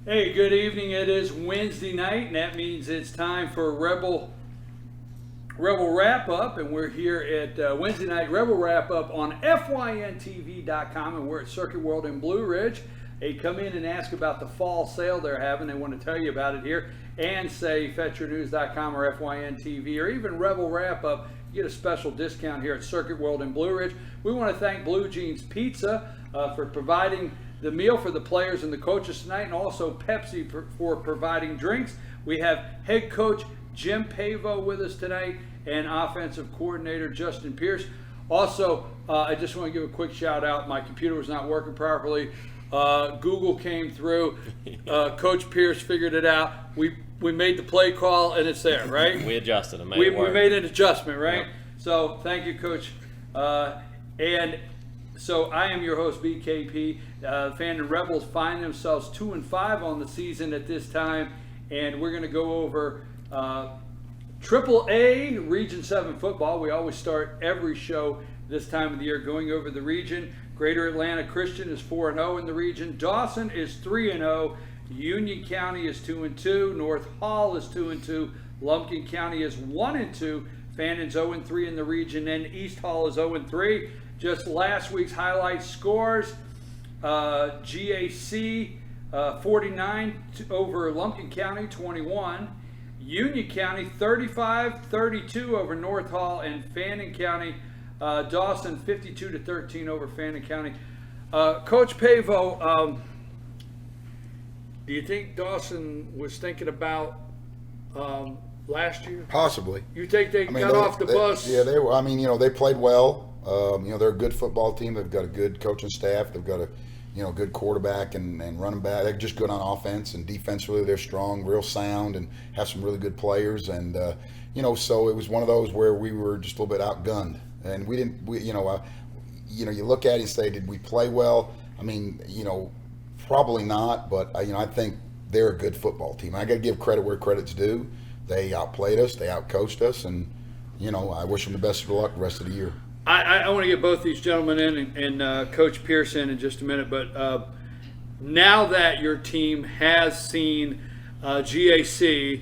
Hey, good evening. It is Wednesday night, and that means it's time for Rebel Wrap Up, and we're here at Wednesday night Rebel Wrap Up on FYNTV.com, and we're at Circuit World in Blue Ridge. Hey, come in and ask about the fall sale they're having. They want to tell you about it here, and say FetcherNews.com or FYNTV or even Rebel Wrap Up. You get a special discount here at Circuit World in Blue Ridge. We want to thank Blue Jeans Pizza for providing the meal for the players and the coaches tonight, and also Pepsi for providing drinks. We have head coach Jim Pavo with us tonight and offensive coordinator Justin Pierce. Also, I just want to give a quick shout out. My computer was not working properly. Google came through. Coach Pierce figured it out. We made the play call, and it's there, right? We adjusted and We made an adjustment, right? Yep. So thank you, Coach. And so I am your host, BKP. Fandom Rebels find themselves 2-5 on the season at this time, and we're going to go over AAA Region 7 football. We always start every show this time of the year going over the region. Greater Atlanta Christian is 4-0 in the region. Dawson is 3-0. Union County is 2-2. North Hall is 2-2. Lumpkin County is 1-2. Fannon's 0-3 in the region, and East Hall is 0-3. Just last week's highlight scores: GAC 49 over Lumpkin County 21. Union County 35-32 over North Hall, and Fannin County, Dawson 52-13 over Fannin County. Coach Pavo, do you think Dawson was thinking about last year? Possibly. You think they got off the bus? Yeah, they were. I mean, they played well. They're a good football team. They've got a good coaching staff. They've got a good quarterback and running back. They're just good on offense, and defensively they're strong, real sound, and have some really good players. And so it was one of those where we were just a little bit outgunned, and we didn't. You look at it and say, did we play well? I mean, probably not. But I think they're a good football team. I got to give credit where credit's due. They outplayed us. They outcoached us, and I wish them the best of luck the rest of the year. I want to get both these gentlemen in and Coach Pierce in just a minute, but now that your team has seen GAC,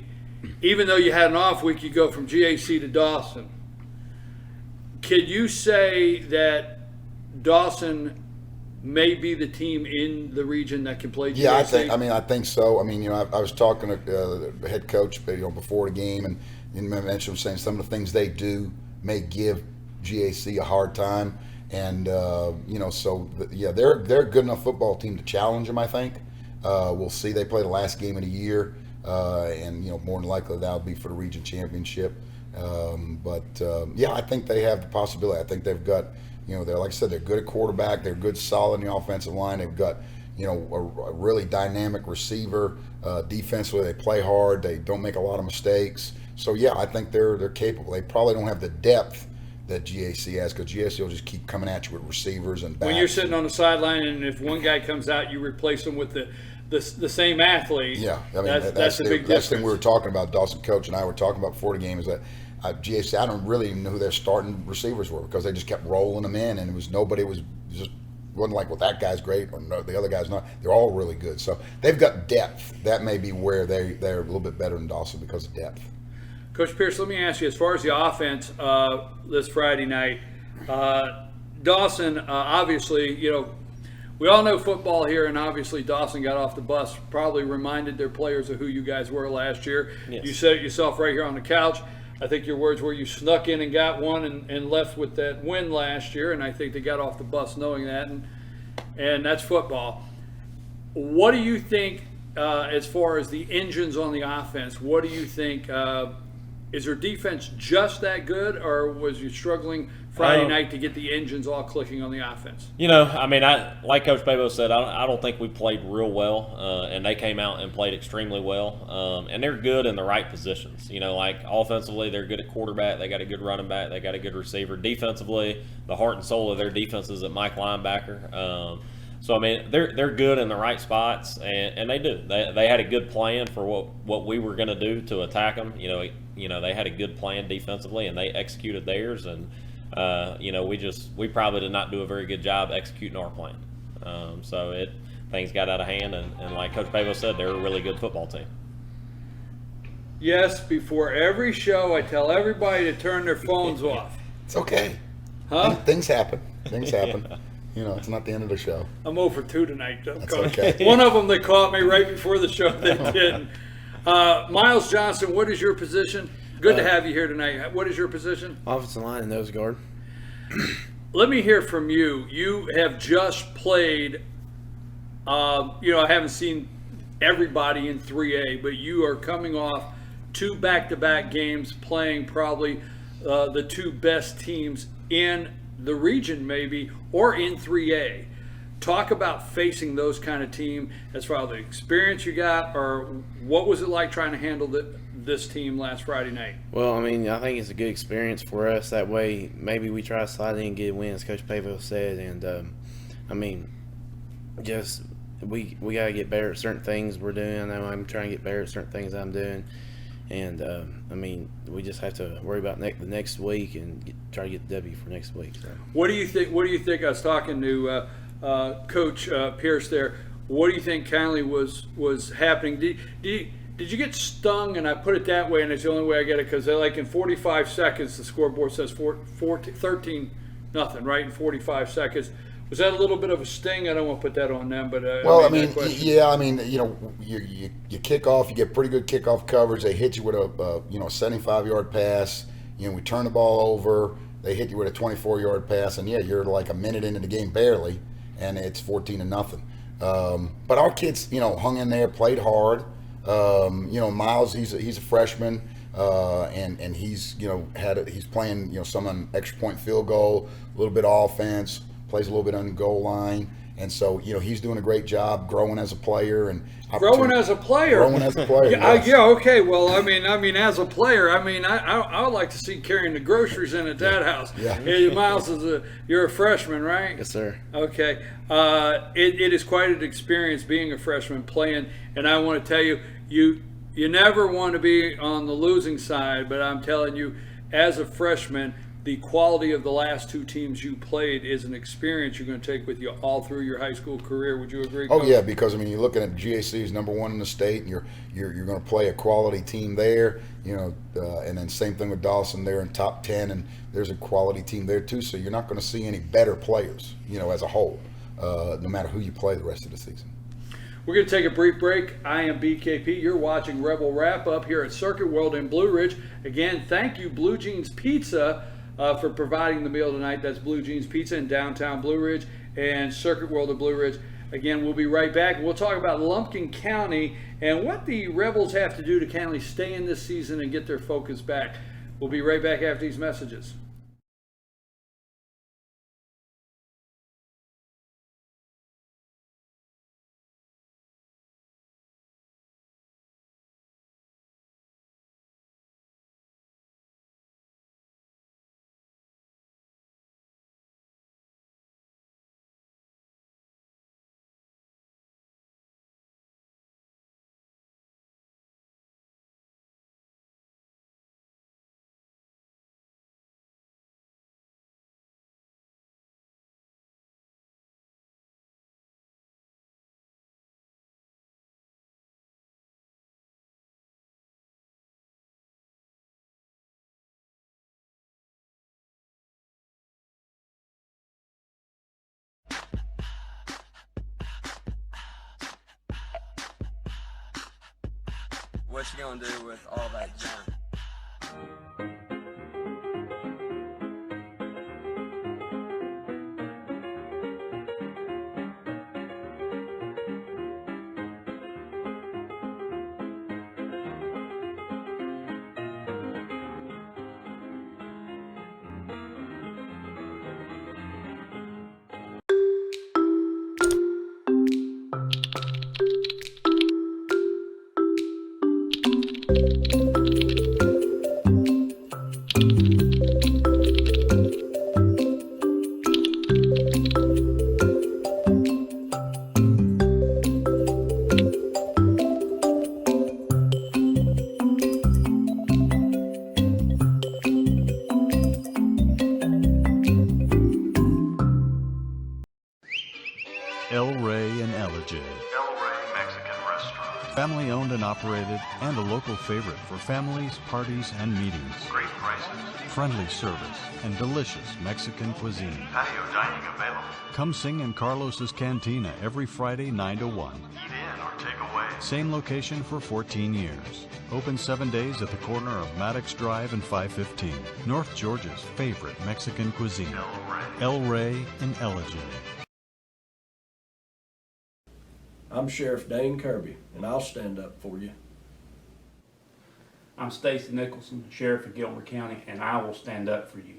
even though you had an off week, you go from GAC to Dawson. Could you say that Dawson may be the team in the region that can play GAC? Yeah, I think so. I was talking to the head coach, before the game, and I mentioned saying some of the things they do may give GAC a hard time, and they're a good enough football team to challenge them. I think we'll see. They play the last game of the year, and more than likely that'll be for the region championship. I think they have the possibility. I think they've got they're, like I said, they're good at quarterback. They're good, solid in the offensive line. They've got a really dynamic receiver. Defensively, they play hard. They don't make a lot of mistakes. So I think they're capable. They probably don't have the depth that GAC has, because GAC will just keep coming at you with receivers and backs. When you're sitting on the sideline, and if one guy comes out, you replace him with the same athlete. Yeah, that's a big difference. That's the thing we were talking about. Dawson coach and I were talking about before the game is that GAC, I don't really even know who their starting receivers were, because they just kept rolling them in, and it was wasn't like, well, that guy's great or no, the other guy's not. They're all really good. So they've got depth. That may be where they're a little bit better than Dawson because of depth. Coach Pierce, let me ask you, as far as the offense this Friday night, Dawson, obviously, we all know football here, and obviously Dawson got off the bus, probably reminded their players of who you guys were last year. Yes. You said it yourself right here on the couch. I think your words were you snuck in and got one and left with that win last year, and I think they got off the bus knowing that, and that's football. What do you think as far as the engines on the offense? What do you think? Is their defense just that good, or was you struggling Friday night to get the engines all clicking on the offense? Like Coach Pavo said, I don't think we played real well, and they came out and played extremely well. And they're good in the right positions. Like offensively, they're good at quarterback. They got a good running back. They got a good receiver. Defensively, the heart and soul of their defense is at Mike linebacker. They're good in the right spots, and they do. They had a good plan for what we were going to do to attack them. They had a good plan defensively, and they executed theirs. And we probably did not do a very good job executing our plan. things got out of hand. And like Coach Pavo said, they're a really good football team. Yes, before every show, I tell everybody to turn their phones off. It's okay. Huh? Things happen. Things happen. It's not the end of the show. I'm 0 for 2 tonight, though, That's Coach. okay. One of them, they caught me right before the show. They didn't. Miles Johnson, what is your position? Good to have you here tonight. What is your position? Offensive line and nose guard. Let me hear from you. You have just played, I haven't seen everybody in 3A, but you are coming off 2 back-to-back games playing probably the 2 best teams in the region maybe, or in 3A. Talk about facing those kind of team as far as the experience you got, or what was it like trying to handle this team last Friday night? Well, I mean, I think it's a good experience for us. That way, maybe we try to slide in and get a win, as Coach Pavo said. And, just we got to get better at certain things we're doing. I know I'm trying to get better at certain things I'm doing. And, we just have to worry about the next week and try to get the W for next week. So. What do you think? I was talking to Coach Pierce there. What do you think kindly was happening? Did you get stung? And I put it that way, and it's the only way I get it, because like in 45 seconds, the scoreboard says 13-0, right? In 45 seconds. Was that a little bit of a sting? I don't want to put that on them, but you kick off, you get pretty good kickoff coverage. They hit you with a 75-yard pass. We turn the ball over. They hit you with a 24-yard pass, and you're like a minute into the game barely, and it's 14-0. But our kids, hung in there, played hard. Miles, he's a freshman, and he's he's playing some extra point field goal, a little bit of offense. Plays a little bit on the goal line, and so he's doing a great job growing as a player Growing as a player. Yes. Okay. Well, I mean, as a player, I would like to see carrying the groceries in at that house. Yeah. Hey, Miles, you're a freshman, right? Yes, sir. Okay. It is quite an experience being a freshman playing, and I want to tell you, you never want to be on the losing side, but I'm telling you, as a freshman, the quality of the last 2 teams you played is an experience you're going to take with you all through your high school career. Would you agree, Coach? Oh yeah, because you're looking at GAC is number 1 in the state, and you're going to play a quality team there. And then same thing with Dawson. They're in top 10, and there's a quality team there too. So you're not going to see any better players, as a whole, no matter who you play the rest of the season. We're going to take a brief break. I am BKP. You're watching Rebel Wrap Up here at Circuit World in Blue Ridge. Again, thank you, Blue Jeans Pizza, for providing the meal tonight. That's Blue Jeans Pizza in downtown Blue Ridge and Circuit World of Blue Ridge. Again, we'll be right back. We'll talk about Lumpkin County and what the Rebels have to do to kind of stay in this season and get their focus back. We'll be right back after these messages. What you gonna do with all that junk? El Rey and Ellijay, family owned and operated and a local favorite for families, parties, and meetings. Great prices. Friendly service and delicious Mexican cuisine. Patio dining available. Come sing in Carlos's Cantina every Friday 9 to 1. Eat in or take away. Same location for 14 years. Open 7 days at the corner of Maddox Drive and 515. North Georgia's favorite Mexican cuisine. El Rey in Elgin. I'm Sheriff Dane Kirby, and I'll stand up for you. I'm Stacy Nicholson, Sheriff of Gilmer County, and I will stand up for you.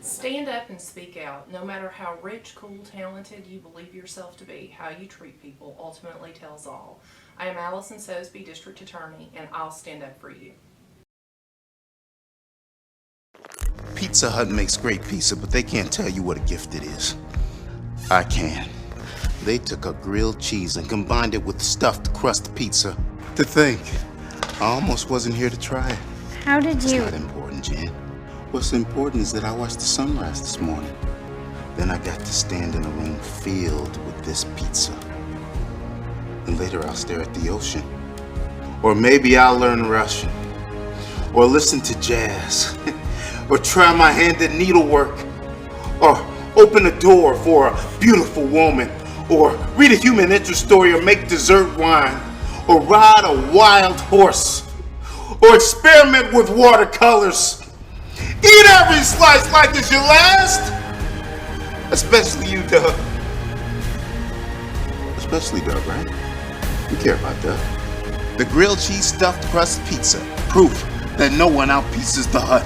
Stand up and speak out. No matter how rich, cool, talented you believe yourself to be, how you treat people ultimately tells all. I am Allison Sosby, District Attorney, and I'll stand up for you. Pizza Hut makes great pizza, but they can't tell you what a gift it is. I can. They took a grilled cheese and combined it with stuffed crust pizza. To think, I almost wasn't here to try it. How did you? It's not important, Jen. What's important is that I watched the sunrise this morning. Then I got to stand in a room filled with this pizza. And later I'll stare at the ocean. Or maybe I'll learn Russian. Or listen to jazz. Or try my hand at needlework. Or open a door for a beautiful woman. Or read a human interest story, or make dessert wine, or ride a wild horse, or experiment with watercolors. Eat every slice like it's your last. Especially you, Doug. Especially Doug, right? You care about Doug. The grilled cheese stuffed crust pizza. Proof that no one outpieces the Hut.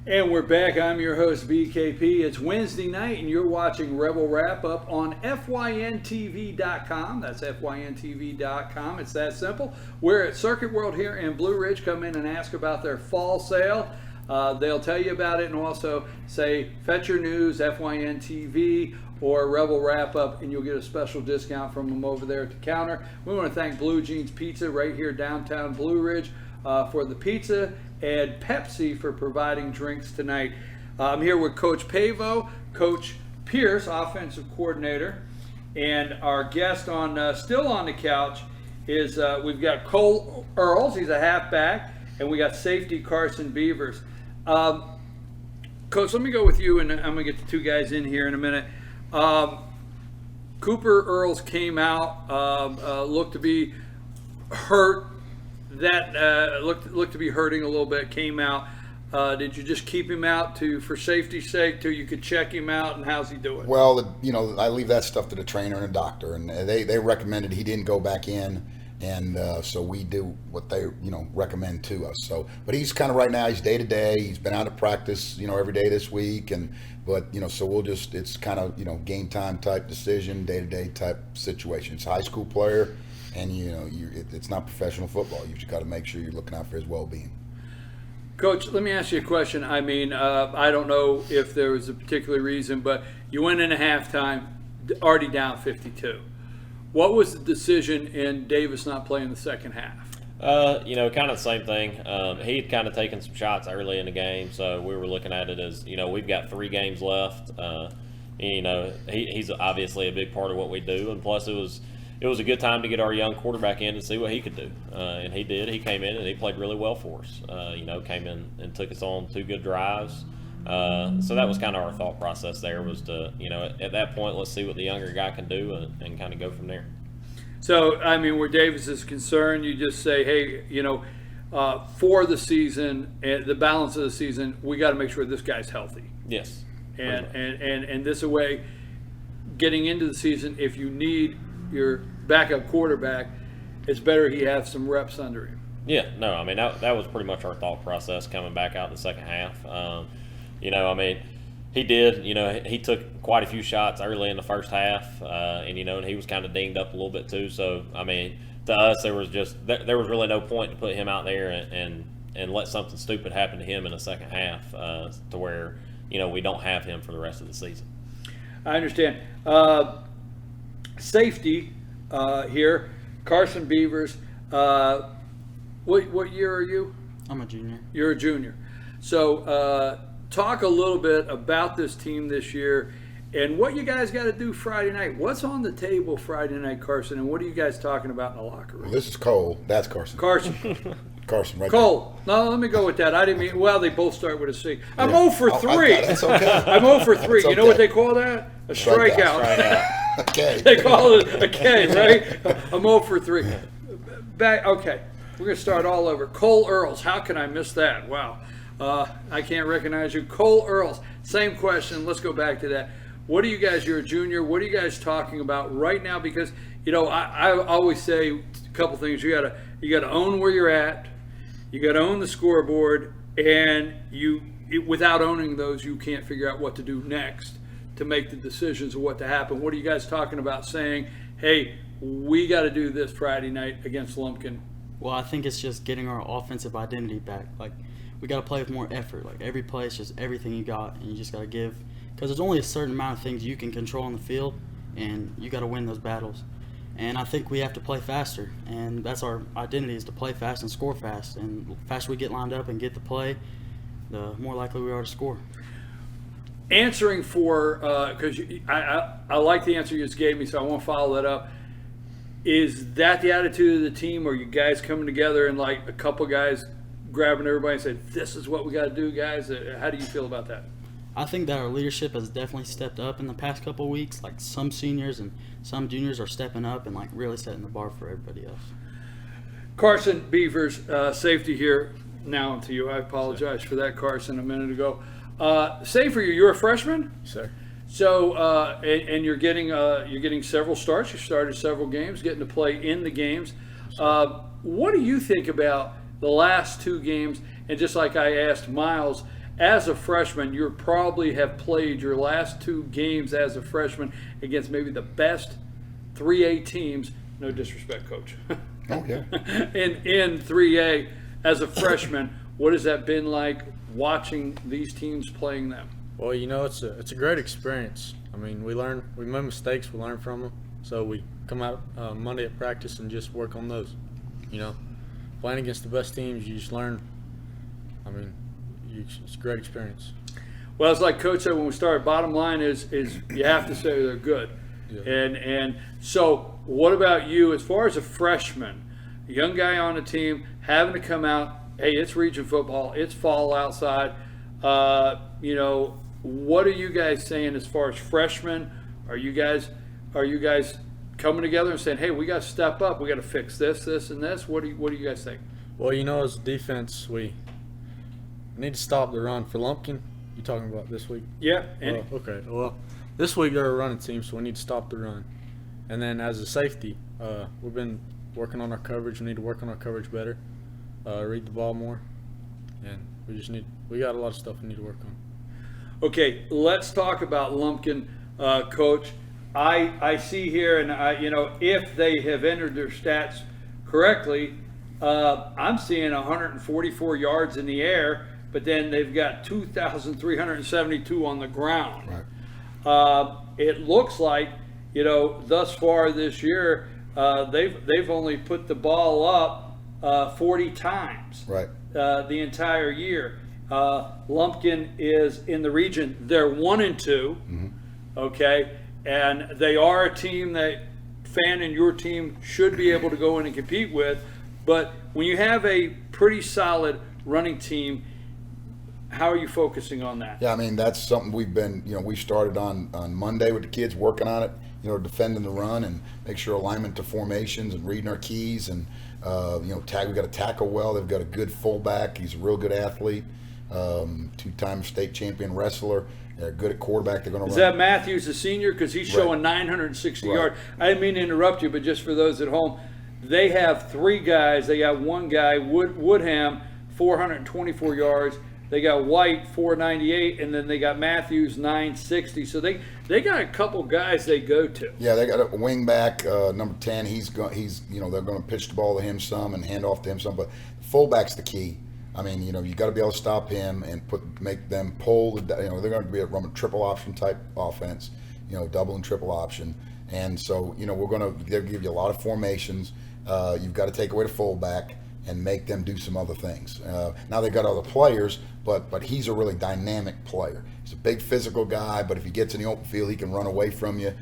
And we're back. I'm your host, BKP. It's Wednesday night, and you're watching Rebel Wrap Up on FYNTV.com. That's FYNTV.com. It's that simple. We're at Circuit World here in Blue Ridge. Come in and ask about their fall sale. They'll tell you about it and also say, fetch your news, FYNTV, or Rebel Wrap Up, and you'll get a special discount from them over there at the counter. We want to thank Blue Jeans Pizza right here downtown Blue Ridge for the pizza, and Pepsi for providing drinks tonight. I'm here with Coach Pavo, Coach Pierce, offensive coordinator, and our guest on still on the couch is we've got Cole Earls, he's a halfback, and we got safety Carson Beavers. Coach, let me go with you, and I'm going to get the two guys in here in a minute. Cooper Earls came out, looked to be hurt. That looked to be hurting a little bit. Came out. Did you just keep him out for safety's sake till you could check him out? And how's he doing? Well, I leave that stuff to the trainer and the doctor, and they recommended he didn't go back in, and so we do what they recommend to us. So, but he's kind of right now. He's day to day. He's been out of practice, every day this week, but so we'll just it's kind of game time type decision, day to day type situation. It's a high school player. And it's not professional football. You've just got to make sure you're looking out for his well-being. Coach, let me ask you a question. I mean, I don't know if there was a particular reason, but you went into halftime already down 52. What was the decision in Davis not playing the second half? Kind of the same thing. He'd kind of taken some shots early in the game, so we were looking at it as, we've got 3 games left. He's obviously a big part of what we do, and plus it was a good time to get our young quarterback in and see what he could do. And he did. He came in and he played really well for us. Came in and took us on 2 good drives. So that was kind of our thought process there was to, at that point, let's see what the younger guy can do and kind of go from there. So, I mean, where Davis is concerned, you just say, hey, for the season, the balance of the season, we got to make sure this guy's healthy. Yes. And this way, getting into the season, if you need your backup quarterback, it's better he has some reps under him. Yeah, no, I mean, that was pretty much our thought process coming back out in the second half. He did, he took quite a few shots early in the first half, and he was kind of dinged up a little bit too. So, I mean, to us, there was really no point to put him out there and let something stupid happen to him in the second half to where, we don't have him for the rest of the season. I understand. Safety, here. Carson Beavers. What year are you? I'm a junior. You're a junior. So talk a little bit about this team this year and what you guys got to do Friday night. What's on the table Friday night, Carson, and what are you guys talking about in the locker room? Well, this is Cole. That's Carson. Carson. Carson, right Cole. No, let me go with that. I didn't mean, well, they both start with a C. I'm 0 for 3. That's okay. I'm 0 for 3. That's You know what okay. they call that? A strikeout. Okay. They call it a K, right? I'm 0 for 3. Back. Okay. We're going to start all over. Cole Earls. How can I miss that? Wow. I can't recognize you. Cole Earls. Same question. Let's go back to that. What are you guys, you're a junior, what are you guys talking about right now? Because, you know, I always say a couple things. You gotta own where you're at. You gotta own the scoreboard. And without owning those, you can't figure out what to do next to make the decisions of what to happen. What are you guys talking about saying, hey, we got to do this Friday night against Lumpkin? Well, I think it's just getting our offensive identity back. Like, we got to play with more effort. Like, every play is just everything you got, and you just got to give. Because there's only a certain amount of things you can control on the field, and you got to win those battles. And I think we have to play faster, and that's our identity, is to play fast and score fast. And the faster we get lined up and get the play, the more likely we are to score. Answering for, because I like the answer you just gave me, so I won't follow that up. Is that the attitude of the team? Or are you guys coming together and like a couple guys grabbing everybody and saying, this is what we got to do, guys? How do you feel about that? I think that our leadership has definitely stepped up in the past couple of weeks. Like, some seniors and some juniors are stepping up and like really setting the bar for everybody else. Carson Beavers, safety here. Now to you. I apologize for that, Carson, a minute ago. Say for you, you're a freshman? Sir. So, and you're getting several starts. You started several games, getting to play in the games. What do you think about the last 2 games? And just like I asked Miles, as a freshman, you probably have played your last 2 games as a freshman against maybe the best 3A teams. No disrespect, Coach. Oh, yeah. in 3A as a freshman, what has that been like watching these teams playing them? Well, you know, it's a great experience. I mean, we make mistakes, we learn from them. So we come out Monday at practice and just work on those. You know, playing against the best teams, you just learn. I mean, it's a great experience. Well, it's like Coach said when we started. Bottom line is you have to say they're good. Yeah. And so, what about you as far as a freshman, a young guy on the team, having to come out? Hey, it's region football. It's fall outside. You know, what are you guys saying as far as freshmen? Are you guys coming together and saying, hey, we got to step up. We got to fix this, and this? What do you guys think? Well, you know, as a defense, we need to stop the run for Lumpkin. You talking about this week? Yeah. Okay. Well, this week they're a running team, so we need to stop the run. And then as a safety, we've been working on our coverage. We need to work on our coverage better, read the ball more, and we got a lot of stuff we need to work on. Okay, let's talk about Lumpkin, Coach. I see here, and you know, if they have entered their stats correctly, I'm seeing 144 yards in the air, but then they've got 2,372 on the ground. Right. It looks like, you know, thus far this year, they've only put the ball up 40 times. Right. The entire year. Lumpkin is in the region. They're 1-2. Mm-hmm. Okay, and they are a team that Fan and your team should be able to go in and compete with. But when you have a pretty solid running team, how are you focusing on that? Yeah, I mean, that's something we started on Monday with the kids working on it, you know, defending the run and make sure alignment to formations and reading our keys and, we got to tackle well. They've got a good fullback. He's a real good athlete, 2-time state champion wrestler. They're good at quarterback. They're going to run. Is that Matthews, the senior? Because he's showing 960 yards. I didn't mean to interrupt you, but just for those at home, they have 3 guys. They got one guy, Woodham, 424 yards. They got White, 498, and then they got Matthews, 960. So they got a couple guys they go to. Yeah, they got a wing back, number 10. He's they're going to pitch the ball to him some and hand off to him some. But fullback's the key. I mean, you got to be able to stop him and make them pull. They're going to be a triple option type offense. Double and triple option, And so, they'll give you a lot of formations. You've got to take away the fullback and make them do some other things. Now they've got other players, but he's a really dynamic player. He's a big physical guy, but if he gets in the open field, he can run away from you.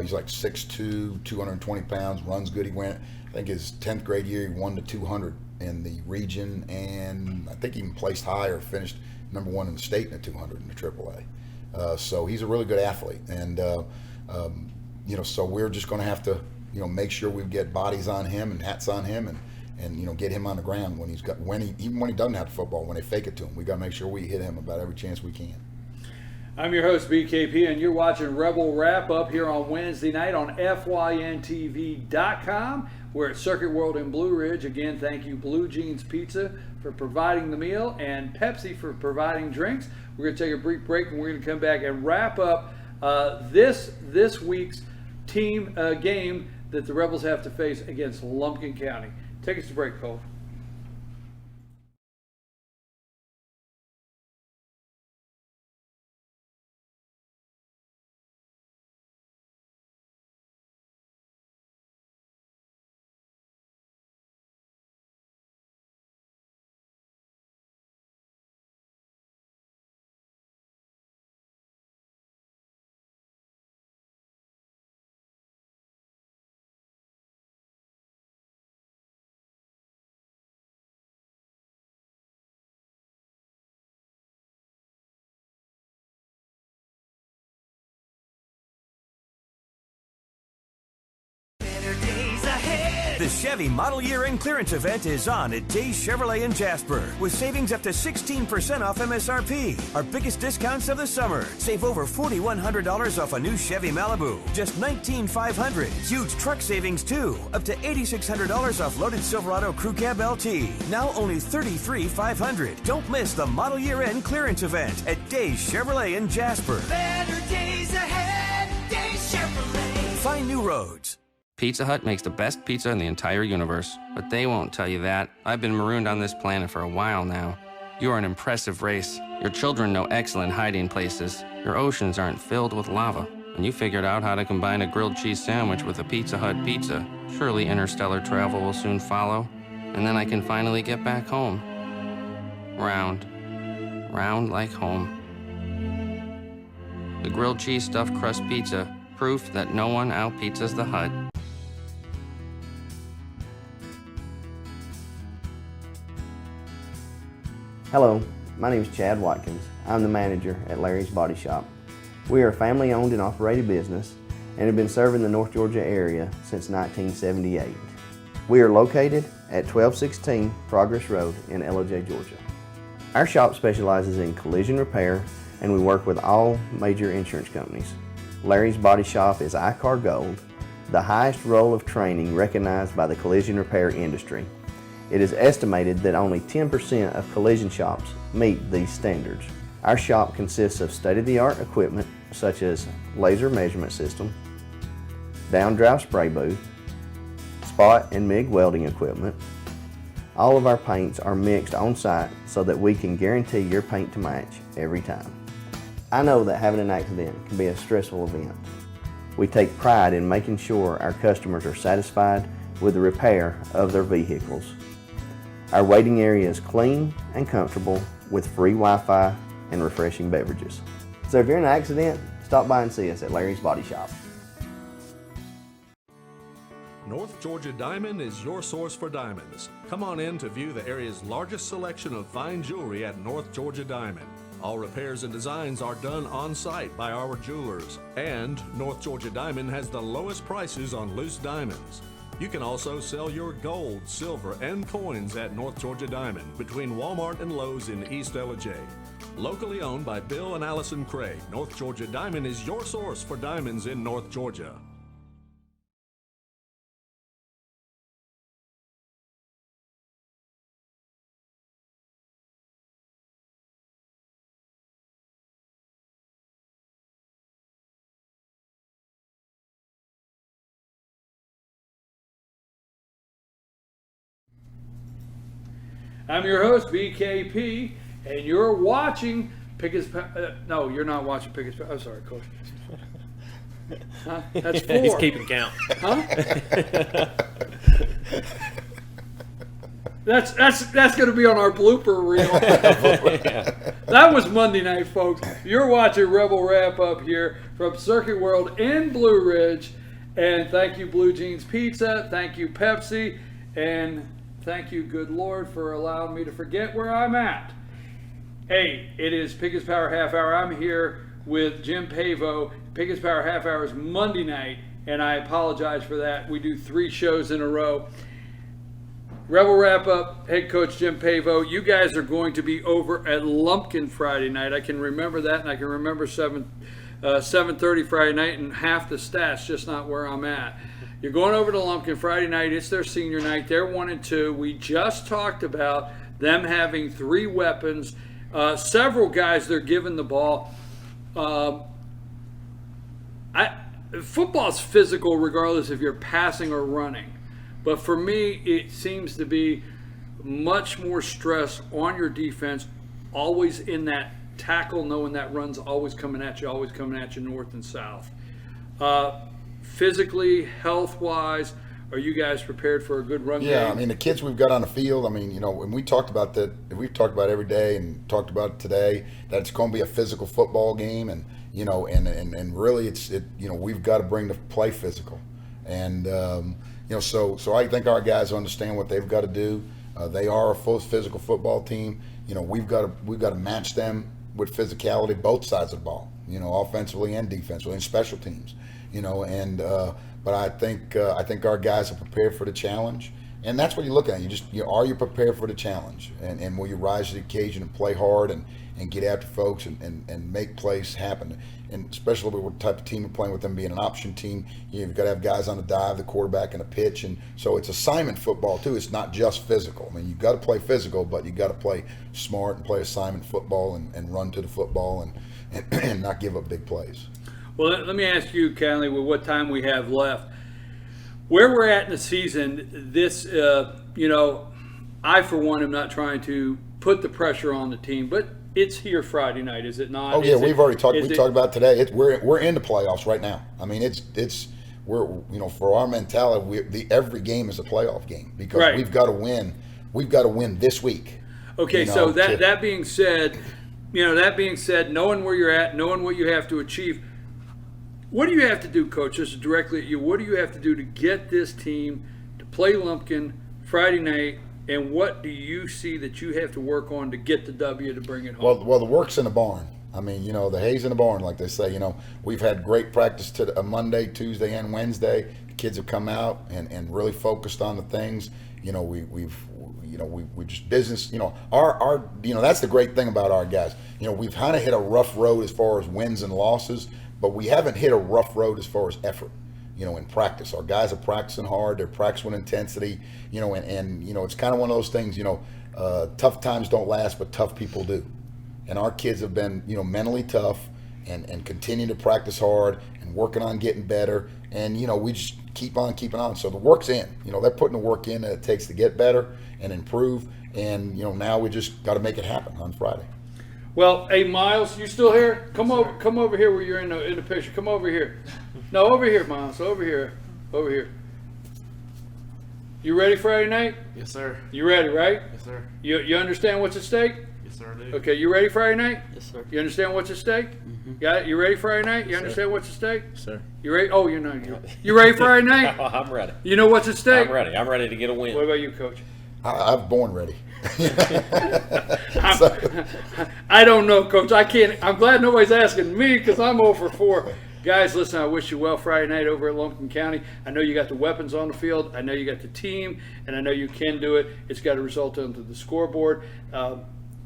He's like 6'2", 220 pounds, runs good. He went, I think his 10th grade year, he won the 200 in the region, and I think he even placed high or finished number 1 in the state in the 200 in the AAA. So he's a really good athlete, and so we're just going to have to, make sure we get bodies on him and hats on him, and get him on the ground when even when he doesn't have the football, when they fake it to him. We got to make sure we hit him about every chance we can. I'm your host, BKP, and you're watching Rebel Wrap Up here on Wednesday night on FYNTV.com. We're at Circuit World in Blue Ridge. Again, thank you, Blue Jeans Pizza, for providing the meal, and Pepsi for providing drinks. We're going to take a brief break, and we're going to come back and wrap up this week's team game that the Rebels have to face against Lumpkin County. Take us to break, Cole. The Chevy Model Year End Clearance Event is on at Days Chevrolet in Jasper with savings up to 16% off MSRP. Our biggest discounts of the summer. Save over $4,100 off a new Chevy Malibu, just $19,500. Huge truck savings too, up to $8,600 off loaded Silverado Crew Cab LT. Now only $33,500. Don't miss the Model Year End Clearance Event at Days Chevrolet in Jasper. Better days ahead, Days Chevrolet. Find new roads. Pizza Hut makes the best pizza in the entire universe, but they won't tell you that. I've been marooned on this planet for a while now. You are an impressive race. Your children know excellent hiding places. Your oceans aren't filled with lava. And you figured out how to combine a grilled cheese sandwich with a Pizza Hut pizza. Surely interstellar travel will soon follow. And then I can finally get back home. Round. Round like home. The grilled cheese stuffed crust pizza. Proof that no one out-pizzas the Hut. Hello, my name is Chad Watkins. I'm the manager at Larry's Body Shop. We are a family-owned and operated business and have been serving the North Georgia area since 1978. We are located at 1216 Progress Road in LOJ, Georgia. Our shop specializes in collision repair, and we work with all major insurance companies. Larry's Body Shop is ICAR Gold, the highest role of training recognized by the collision repair industry. It is estimated that only 10% of collision shops meet these standards. Our shop consists of state-of-the-art equipment such as laser measurement system, down-drive spray booth, spot and MIG welding equipment. All of our paints are mixed on site so that we can guarantee your paint to match every time. I know that having an accident can be a stressful event. We take pride in making sure our customers are satisfied with the repair of their vehicles. Our waiting area is clean and comfortable with free Wi-Fi and refreshing beverages. So if you're in an accident, stop by and see us at Larry's Body Shop. North Georgia Diamond is your source for diamonds. Come on in to view the area's largest selection of fine jewelry at North Georgia Diamond. All repairs and designs are done on site by our jewelers. And North Georgia Diamond has the lowest prices on loose diamonds. You can also sell your gold, silver, and coins at North Georgia Diamond between Walmart and Lowe's in East LJ. Locally owned by Bill and Allison Craig, North Georgia Diamond is your source for diamonds in North Georgia. I'm your host, BKP, and you're watching Pickett's. No, you're not watching Pickett's. I'm sorry, Coach. Huh? That's 4. He's keeping count. Huh? That's going to be on our blooper reel. That was Monday night, folks. You're watching Rebel Wrap Up here from Circuit World in Blue Ridge. And thank you, Blue Jeans Pizza. Thank you, Pepsi. And thank you, good Lord, for allowing me to forget where I'm at. Hey, it is Pickens Power Half Hour. I'm here with Jim Pavo. Pickens Power Half Hour is Monday night, and I apologize for that. We do 3 shows in a row. Rebel Wrap Up, head coach Jim Pavo. You guys are going to be over at Lumpkin Friday night. I can remember that, and I can remember 7:30 Friday night, and half the stats, just not where I'm at. You're going over to Lumpkin Friday night. It's their senior night. They're 1-2. We just talked about them having 3 weapons. Several guys they're giving the ball. Football's physical regardless if you're passing or running. But for me, it seems to be much more stress on your defense, always in that tackle, knowing that run's always coming at you north and south. Physically, health-wise, are you guys prepared for a good run game? Yeah, I mean, the kids we've got on the field, I mean, you know, when we talked about that, we've talked about every day and talked about it today, that it's going to be a physical football game. And, you know, and really you know, we've got to bring the play physical. And, you know, so I think our guys understand what they've got to do. They are a full physical football team. You know, we've got to match them with physicality, both sides of the ball, you know, offensively and defensively and special teams, you know, and, but I think our guys are prepared for the challenge, and that's what you look at. Are you prepared for the challenge, and will you rise to the occasion and play hard and get after folks and make plays happen, and especially with the type of team you're playing with them being an option team, you've got to have guys on the dive, the quarterback, and a pitch, and so it's assignment football too. It's not just physical. I mean, you've got to play physical, but you've got to play smart and play assignment football and run to the football and not give up big plays. Well, let me ask you, Conley, with what time we have left, where we're at in the season, this, you know, I, for one, am not trying to put the pressure on the team, but it's here Friday night, is it not? Oh, yeah, we've already talked. We talked about it today. We're in the playoffs right now. I mean, we're you know, for our mentality, every game is a playoff game because we've got to win. We've got to win this week. Okay, you know, so that being said, knowing where you're at, knowing what you have to achieve, what do you have to do, Coach? This is directly at you. What do you have to do to get this team to play Lumpkin Friday night? And what do you see that you have to work on to get the W to bring it home? Well, the work's in the barn. I mean, you know, the hay's in the barn, like they say. You know, we've had great practice to Monday, Tuesday, and Wednesday. The kids have come out and really focused on the things. You know, we just business. You know, our you know, that's the great thing about our guys. You know, we've kind of hit a rough road as far as wins and losses, but we haven't hit a rough road as far as effort. You know, in practice, our guys are practicing hard. They're practicing with intensity. You know, and you know, it's kind of one of those things. You know, tough times don't last, but tough people do. And our kids have been, you know, mentally tough and continue to practice hard and working on getting better. And you know, we just keep on keeping on. So the work's in. You know, they're putting the work in that it takes to get better and improve. And you know, now we just got to make it happen on Friday. Well, hey, Miles, you still here? Come over here where you're in the picture. Come over here. No, over here, Miles. Over here. You ready Friday night? Yes, sir. You ready, right? Yes, sir. You understand what's at stake? Yes, sir, I do. Okay, you ready Friday night? Yes, sir. You understand what's at stake? Mm-hmm. Got it? You ready Friday night? You Yes, understand sir. what's at stake? Yes, sir. You ready? Oh, you're not. You ready Friday night? No, I'm ready. You know what's at stake? I'm ready. I'm ready to get a win. What about you, Coach? I'm born ready. I don't know, Coach. I can't. I'm glad nobody's asking me because I'm 0 for 4. Guys, listen, I wish you well Friday night over at Lumpkin County. I know you got the weapons on the field. I know you got the team, and I know you can do it. It's got to result onto the scoreboard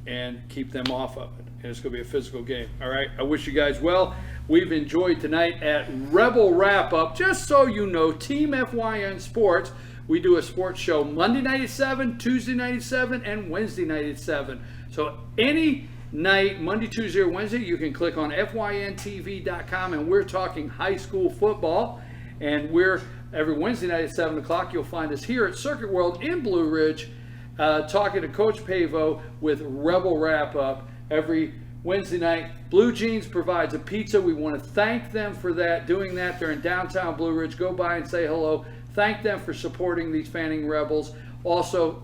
and keep them off of it. And it's going to be a physical game. All right? I wish you guys well. We've enjoyed tonight at Rebel Wrap Up. Just so you know, Team FYN Sports, we do a sports show Monday night at 7, Tuesday night at 7, and Wednesday night at 7. So any night, Monday, Tuesday, or Wednesday, you can click on FYNTV.com, and we're talking high school football. And we're every Wednesday night at 7 o'clock, you'll find us here at Circuit World in Blue Ridge, talking to Coach Pavo with Rebel Wrap Up every Wednesday night, Blue Jeans provides a pizza. We want to thank them for doing that. They're in downtown Blue Ridge. Go by and say hello. Thank them for supporting these Fanning Rebels. Also,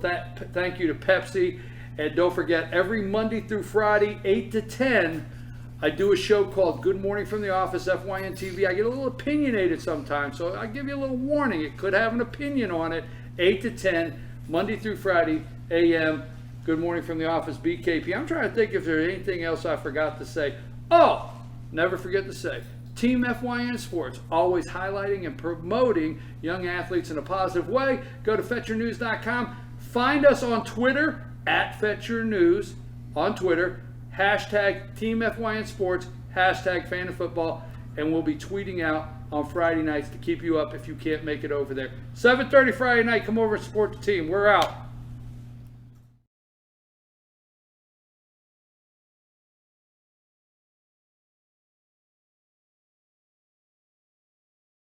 thank you to Pepsi. And don't forget, every Monday through Friday, 8 to 10, I do a show called Good Morning from the Office, FYN TV. I get a little opinionated sometimes, so I give you a little warning. It could have an opinion on it. 8 to 10, Monday through Friday, a.m., Good Morning from the Office, BKP. I'm trying to think if there's anything else I forgot to say. Oh, never forget to say, Team FYN Sports, always highlighting and promoting young athletes in a positive way. Go to FetcherNews.com. Find us on Twitter, at FetcherNews, on Twitter. Hashtag Team FYN Sports, hashtag Fan of Football, and we'll be tweeting out on Friday nights to keep you up if you can't make it over there. 7:30 Friday night, come over and support the team. We're out.